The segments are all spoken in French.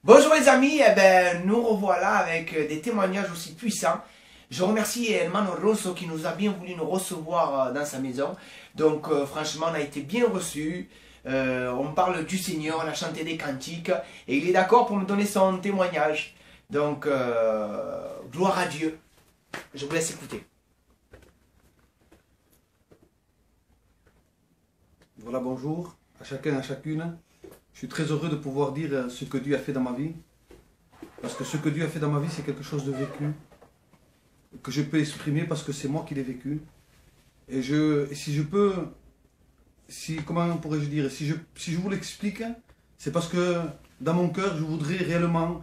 Bonjour les amis, nous revoilà avec des témoignages aussi puissants. Je remercie Hermano Rosso qui nous a bien voulu nous recevoir dans sa maison. Donc franchement on a été bien reçus. On parle du Seigneur, on a chanté des cantiques et il est d'accord pour me donner son témoignage. Donc gloire à Dieu. Je vous laisse écouter. Voilà, bonjour à chacun, à chacune. Je suis très heureux de pouvoir dire ce que Dieu a fait dans ma vie. Parce que ce que Dieu a fait dans ma vie, c'est quelque chose de vécu. Que je peux exprimer parce que c'est moi qui l'ai vécu. Et si je peux, comment pourrais-je dire, si je vous l'explique, c'est parce que dans mon cœur, je voudrais réellement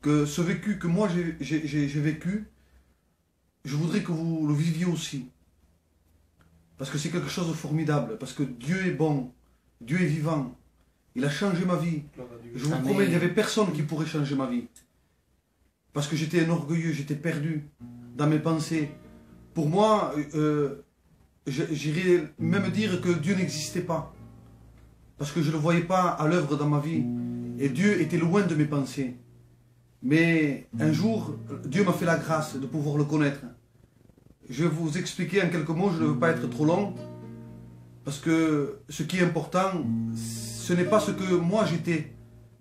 que ce vécu que moi j'ai vécu, je voudrais que vous le viviez aussi. Parce que c'est quelque chose de formidable. Parce que Dieu est bon. Dieu est vivant. Il a changé ma vie. Je vous promets, il n'y avait personne qui pourrait changer ma vie. Parce que j'étais un orgueilleux, j'étais perdu dans mes pensées. Pour moi, j'irais même dire que Dieu n'existait pas. Parce que je ne le voyais pas à l'œuvre dans ma vie. Et Dieu était loin de mes pensées. Mais un jour, Dieu m'a fait la grâce de pouvoir le connaître. Je vais vous expliquer en quelques mots, je ne veux pas être trop long. Parce que ce qui est important, ce n'est pas ce que moi j'étais,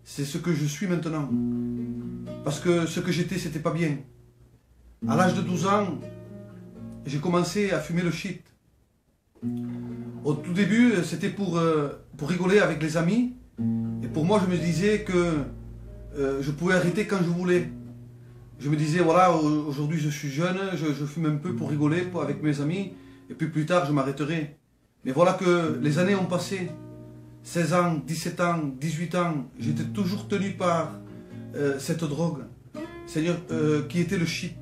c'est ce que je suis maintenant. Parce que ce que j'étais, c'était pas bien. À l'âge de 12 ans, j'ai commencé à fumer le shit. Au tout début, c'était pour rigoler avec les amis. Et pour moi, je me disais que je pouvais arrêter quand je voulais. Je me disais, voilà, aujourd'hui je suis jeune, je fume un peu pour rigoler avec mes amis. Et puis plus tard, je m'arrêterai. Mais voilà que les années ont passé. 16 ans, 17 ans, 18 ans, j'étais toujours tenu par cette drogue, Seigneur, qui était le shit.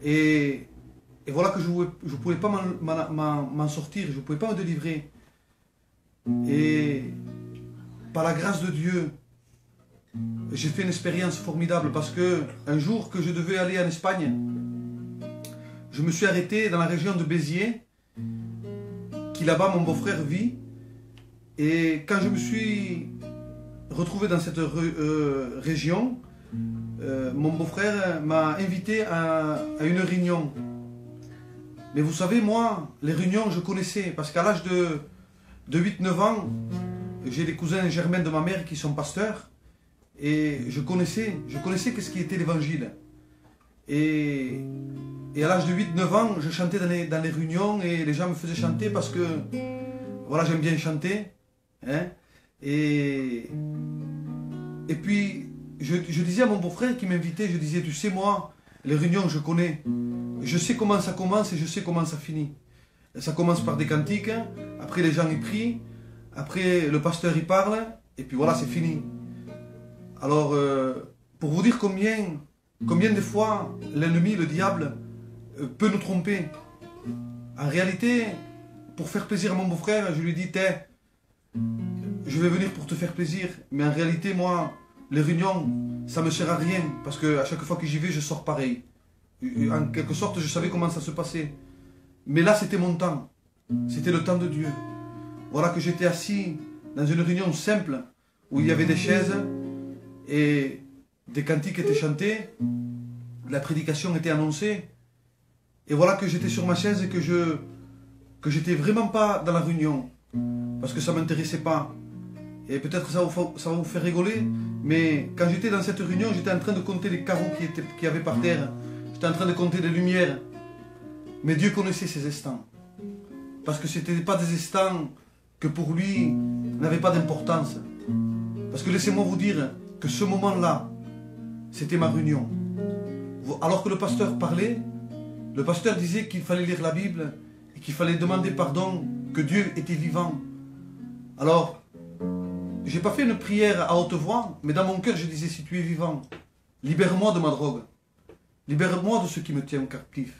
Et voilà que je ne pouvais pas m'en sortir, je ne pouvais pas me délivrer. Et par la grâce de Dieu, j'ai fait une expérience formidable parce que un jour que je devais aller en Espagne, je me suis arrêté dans la région de Béziers, qui là-bas mon beau-frère vit. Et quand je me suis retrouvé dans cette région, mon beau-frère m'a invité à une réunion. Mais vous savez, moi, les réunions, je connaissais. Parce qu'à l'âge de 8-9 ans, j'ai des cousins germains de ma mère qui sont pasteurs. Et je connaissais qu'est-ce qui était l'évangile. Et à l'âge de 8-9 ans, je chantais dans les réunions et les gens me faisaient chanter parce que, voilà, j'aime bien chanter. Hein? Et puis, je disais à mon beau-frère qui m'invitait, je disais, tu sais, moi, les réunions, je connais. Je sais comment ça commence et je sais comment ça finit. Ça commence par des cantiques, après les gens y prient, après le pasteur y parle, et puis voilà, c'est fini. Alors, pour vous dire combien de fois l'ennemi, le diable, peut nous tromper. En réalité, pour faire plaisir à mon beau-frère, je lui dis, je vais venir pour te faire plaisir. Mais en réalité, moi, les réunions, ça me sert à rien. Parce qu'à chaque fois que j'y vais, je sors pareil. En quelque sorte, je savais comment ça se passait. Mais là, c'était mon temps. C'était le temps de Dieu. Voilà que j'étais assis dans une réunion simple, où il y avait des chaises, et des cantiques étaient chantés, la prédication était annoncée. Et voilà que j'étais sur ma chaise et que j'étais vraiment pas dans la réunion. Parce que ça ne m'intéressait pas. Et peut-être ça va vous faire rigoler, mais quand j'étais dans cette réunion, j'étais en train de compter les carreaux qu'il y avait par terre. J'étais en train de compter les lumières. Mais Dieu connaissait ces instants. Parce que ce n'étaient pas des instants que pour lui n'avaient pas d'importance. Parce que laissez-moi vous dire que ce moment-là, c'était ma réunion. Alors que le pasteur parlait, le pasteur disait qu'il fallait lire la Bible et qu'il fallait demander pardon, que Dieu était vivant. Alors, j'ai pas fait une prière à haute voix, mais dans mon cœur, je disais, si tu es vivant, libère-moi de ma drogue. Libère-moi de ce qui me tient captif.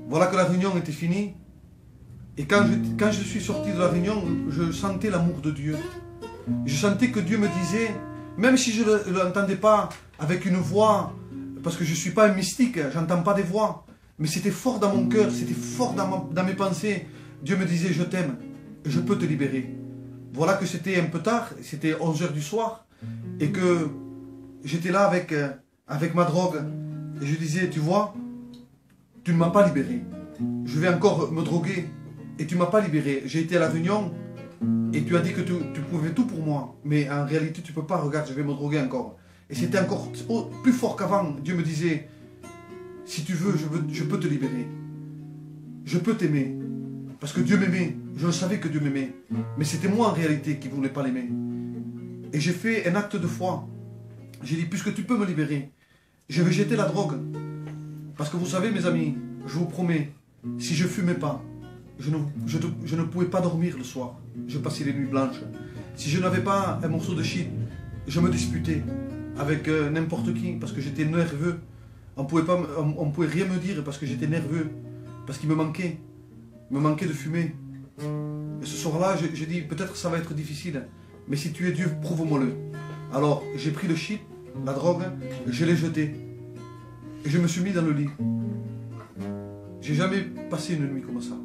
Voilà que la réunion était finie. Et quand je suis sorti de la réunion, je sentais l'amour de Dieu. Je sentais que Dieu me disait, même si je ne l'entendais pas avec une voix, parce que je ne suis pas un mystique, j'entends pas des voix, mais c'était fort dans mon cœur, c'était fort dans mes pensées. Dieu me disait, je t'aime, je peux te libérer. Voilà que c'était un peu tard, c'était 11 h du soir, et que j'étais là avec ma drogue. Et je disais, tu vois, tu ne m'as pas libéré. Je vais encore me droguer et tu ne m'as pas libéré. J'ai été à la réunion et tu as dit que tu pouvais tout pour moi. Mais en réalité, tu ne peux pas. Regarde, je vais me droguer encore. Et c'était encore plus fort qu'avant. Dieu me disait, si tu veux, je peux te libérer. Je peux t'aimer. Parce que Dieu m'aimait. Je le savais que Dieu m'aimait. Mais c'était moi en réalité qui ne voulais pas l'aimer. Et j'ai fait un acte de foi. J'ai dit, puisque tu peux me libérer, je vais jeter la drogue. Parce que vous savez, mes amis, je vous promets, si je fumais pas, je ne pouvais pas dormir le soir. Je passais les nuits blanches. Si je n'avais pas un morceau de shit, je me disputais avec n'importe qui parce que j'étais nerveux. On pouvait rien me dire parce que j'étais nerveux. Parce qu'il me manquait. Il me manquait de fumer. Et ce soir-là, j'ai dit, peut-être ça va être difficile. Mais si tu es Dieu, prouve-moi-le. Alors, j'ai pris le shit, la drogue, je l'ai jeté. Et je me suis mis dans le lit. J'ai jamais passé une nuit comme ça.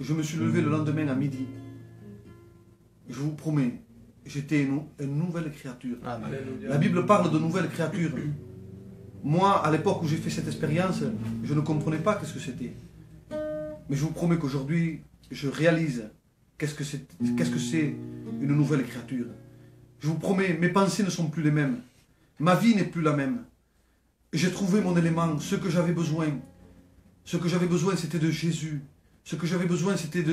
Je me suis levé le lendemain à midi. Je vous promets, j'étais une nouvelle créature. Amen. La Bible parle de nouvelles créatures. Moi, à l'époque où j'ai fait cette expérience, je ne comprenais pas qu'est-ce que c'était. Mais je vous promets qu'aujourd'hui, je réalise qu'est-ce que c'est une nouvelle créature. Je vous promets, mes pensées ne sont plus les mêmes. Ma vie n'est plus la même. J'ai trouvé mon élément, ce que j'avais besoin. Ce que j'avais besoin, c'était de Jésus. Ce que j'avais besoin, c'était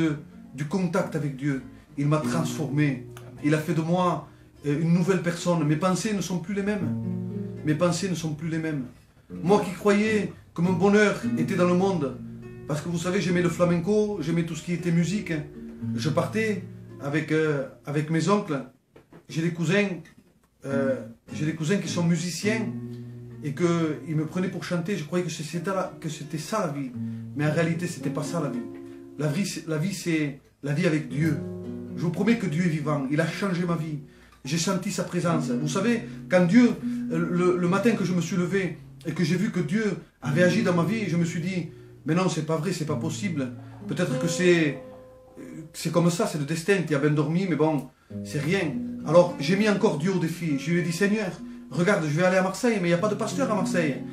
du contact avec Dieu. Il m'a transformé. Il a fait de moi une nouvelle personne. Mes pensées ne sont plus les mêmes. Mes pensées ne sont plus les mêmes. Moi qui croyais que mon bonheur était dans le monde, parce que vous savez, j'aimais le flamenco, j'aimais tout ce qui était musique. Je partais avec mes oncles. J'ai des cousins qui sont musiciens et qu'ils me prenaient pour chanter. Je croyais que c'était ça la vie. Mais en réalité, ce n'était pas ça la vie. La vie, c'est la vie avec Dieu. Je vous promets que Dieu est vivant. Il a changé ma vie. J'ai senti sa présence. Vous savez, quand Dieu, le matin que je me suis levé et que j'ai vu que Dieu avait agi dans ma vie, je me suis dit, mais non, c'est pas vrai, c'est pas possible. Peut-être que c'est comme ça, c'est le destin. Tu as bien dormi, mais bon, c'est rien. Alors, j'ai mis encore Dieu au défi. Je lui ai dit, Seigneur, regarde, je vais aller à Marseille, mais il n'y a pas de pasteur à Marseille.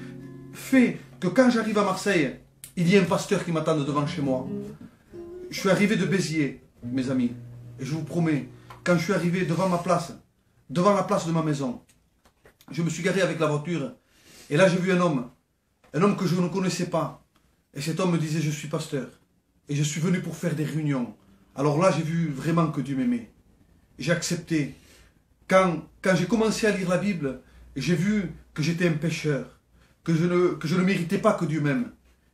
Fais que quand j'arrive à Marseille, il y ait un pasteur qui m'attend devant chez moi. Je suis arrivé de Béziers, mes amis. Et je vous promets, quand je suis arrivé devant ma place, devant la place de ma maison, je me suis garé avec la voiture. Et là, j'ai vu un homme que je ne connaissais pas. Et cet homme me disait, je suis pasteur. Et je suis venu pour faire des réunions. Alors là, j'ai vu vraiment que Dieu m'aimait. J'ai accepté. Quand j'ai commencé à lire la Bible, j'ai vu que j'étais un pécheur, que je ne méritais pas que Dieu m'aime.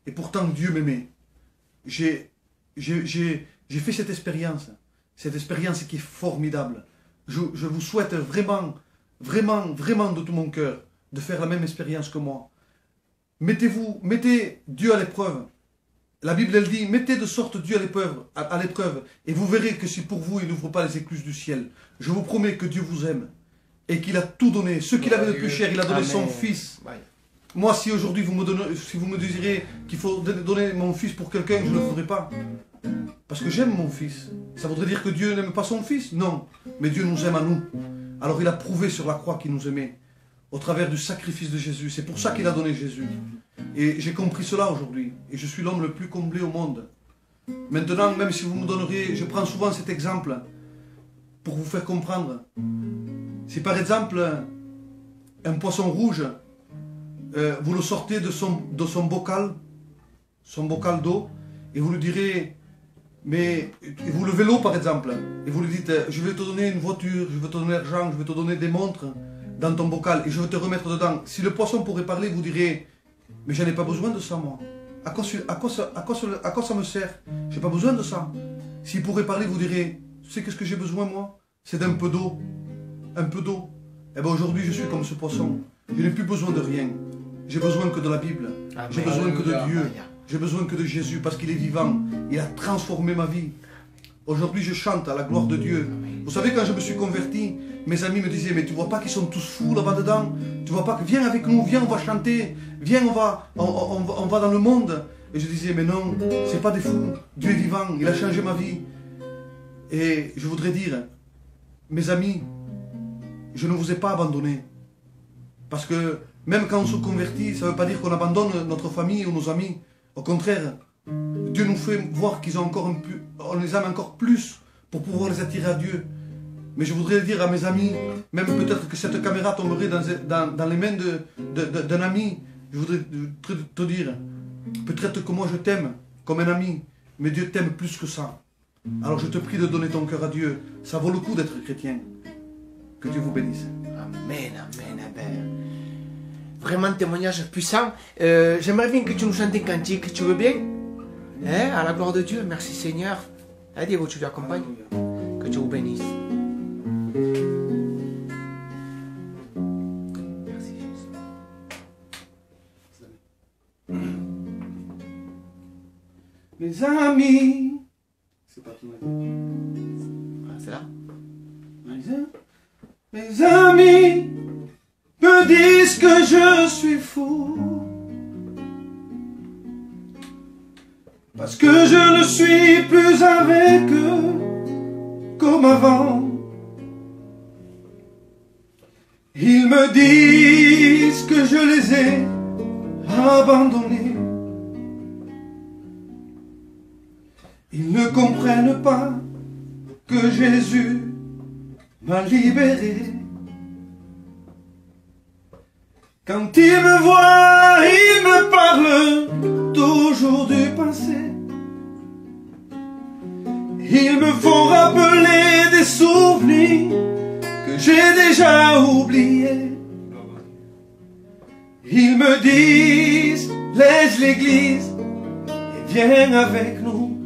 Et pourtant, Dieu m'aimait. J'ai fait cette expérience qui est formidable. Je vous souhaite vraiment, vraiment, vraiment de tout mon cœur de faire la même expérience que moi. Mettez Dieu à l'épreuve. La Bible, elle dit, mettez de sorte Dieu à l'épreuve, et vous verrez que si pour vous, il n'ouvre pas les écluses du ciel. Je vous promets que Dieu vous aime, et qu'il a tout donné. Ce qu'il avait de plus cher, il a donné son Fils. Moi, si aujourd'hui vous me désirez qu'il faut donner mon Fils pour quelqu'un, je ne le ferai pas. Parce que j'aime mon Fils. Ça voudrait dire que Dieu n'aime pas son Fils? Non. Mais Dieu nous aime à nous. Alors il a prouvé sur la croix qu'il nous aimait, au travers du sacrifice de Jésus. C'est pour ça qu'il a donné Jésus. Et j'ai compris cela aujourd'hui. Et je suis l'homme le plus comblé au monde. Maintenant, même si vous me donneriez... Je prends souvent cet exemple pour vous faire comprendre. Si par exemple, un poisson rouge, vous le sortez de son bocal d'eau, et vous lui direz... Mais vous levez l'eau par exemple, et vous lui dites, je vais te donner une voiture, je vais te donner l'argent, je vais te donner des montres dans ton bocal, et je vais te remettre dedans. Si le poisson pourrait parler, vous direz, mais j'en ai pas besoin de ça moi. À quoi ça me sert? J'ai pas besoin de ça. S'il pourrait parler, vous direz, tu sais qu'est-ce que j'ai besoin moi? C'est d'un peu d'eau. Un peu d'eau. Et bien aujourd'hui je suis comme ce poisson. Je n'ai plus besoin de rien. J'ai besoin que de la Bible. J'ai besoin que de Dieu. J'ai besoin que de Jésus parce qu'il est vivant. Il a transformé ma vie. Aujourd'hui, je chante à la gloire de Dieu. Vous savez, quand je me suis converti, mes amis me disaient, mais tu vois pas qu'ils sont tous fous là-bas dedans? Tu vois pas que, viens avec nous, viens, on va chanter. Viens, on va dans le monde. Et je disais, mais non, c'est pas des fous. Dieu est vivant, il a changé ma vie. Et je voudrais dire, mes amis, je ne vous ai pas abandonné. Parce que même quand on se convertit, ça ne veut pas dire qu'on abandonne notre famille ou nos amis. Au contraire, Dieu nous fait voir qu'ils ont encore on les aime encore plus pour pouvoir les attirer à Dieu. Mais je voudrais dire à mes amis, même peut-être que cette caméra tomberait dans les mains d'un ami. Je voudrais te dire, peut-être que moi je t'aime comme un ami, mais Dieu t'aime plus que ça. Alors je te prie de donner ton cœur à Dieu. Ça vaut le coup d'être chrétien. Que Dieu vous bénisse. Amen, amen, amen. Vraiment un témoignage puissant. J'aimerais bien que tu nous chantes un cantique. Tu veux bien? Hein? À la gloire de Dieu. Merci Seigneur. Hein, Diego, tu l'accompagnes? Que Dieu vous bénisse. Merci Jésus. Mes amis. C'est pas tout. Ah, c'est là? Mes amis me disent que je suis fou, parce que je ne suis plus avec eux comme avant. Ils me disent que je les ai abandonnés. Ils ne comprennent pas que Jésus m'a libéré. Quand ils me voient, ils me parlent toujours du passé. Ils me font rappeler des souvenirs que j'ai déjà oubliés. Ils me disent, laisse l'église et viens avec nous.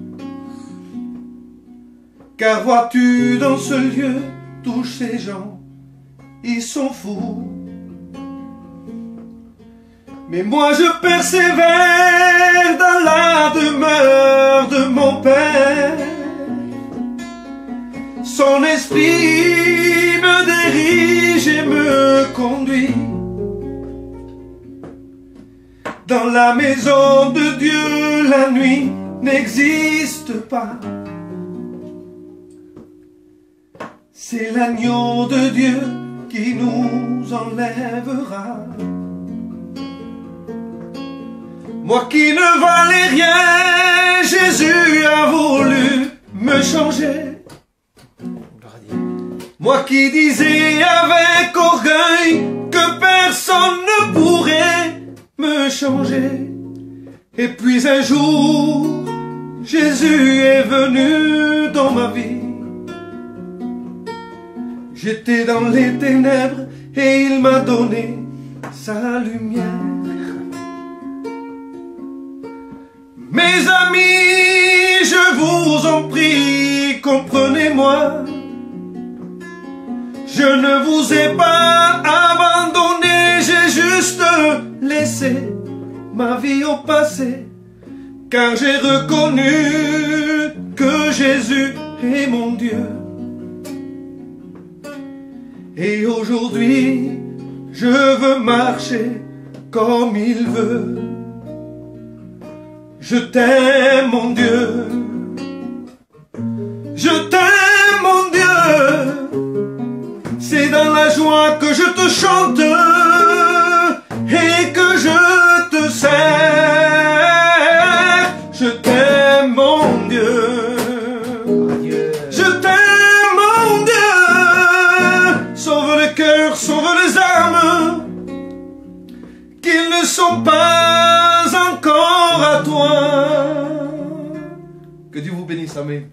Car vois-tu, dans ce lieu, tous ces gens, ils sont fous. Mais moi je persévère dans la demeure de mon Père. Son esprit me dirige et me conduit dans la maison de Dieu. La nuit n'existe pas. C'est l'agneau de Dieu qui nous enlèvera. Moi qui ne valais rien, Jésus a voulu me changer. Moi qui disais avec orgueil que personne ne pourrait me changer. Et puis un jour, Jésus est venu dans ma vie. J'étais dans les ténèbres et il m'a donné sa lumière. Mes amis, je vous en prie, comprenez-moi. Je ne vous ai pas abandonné, j'ai juste laissé ma vie au passé. Car j'ai reconnu que Jésus est mon Dieu. Et aujourd'hui, je veux marcher comme il veut. Je t'aime, mon Dieu. Je t'aime, mon Dieu. C'est dans la joie que je te chante et que je te sers. Je t'aime, mon Dieu. Je t'aime, mon Dieu. Sauve le cœur, sauve les âmes, qu'ils ne sont pas encore à toi. Que Dieu vous bénisse, amen.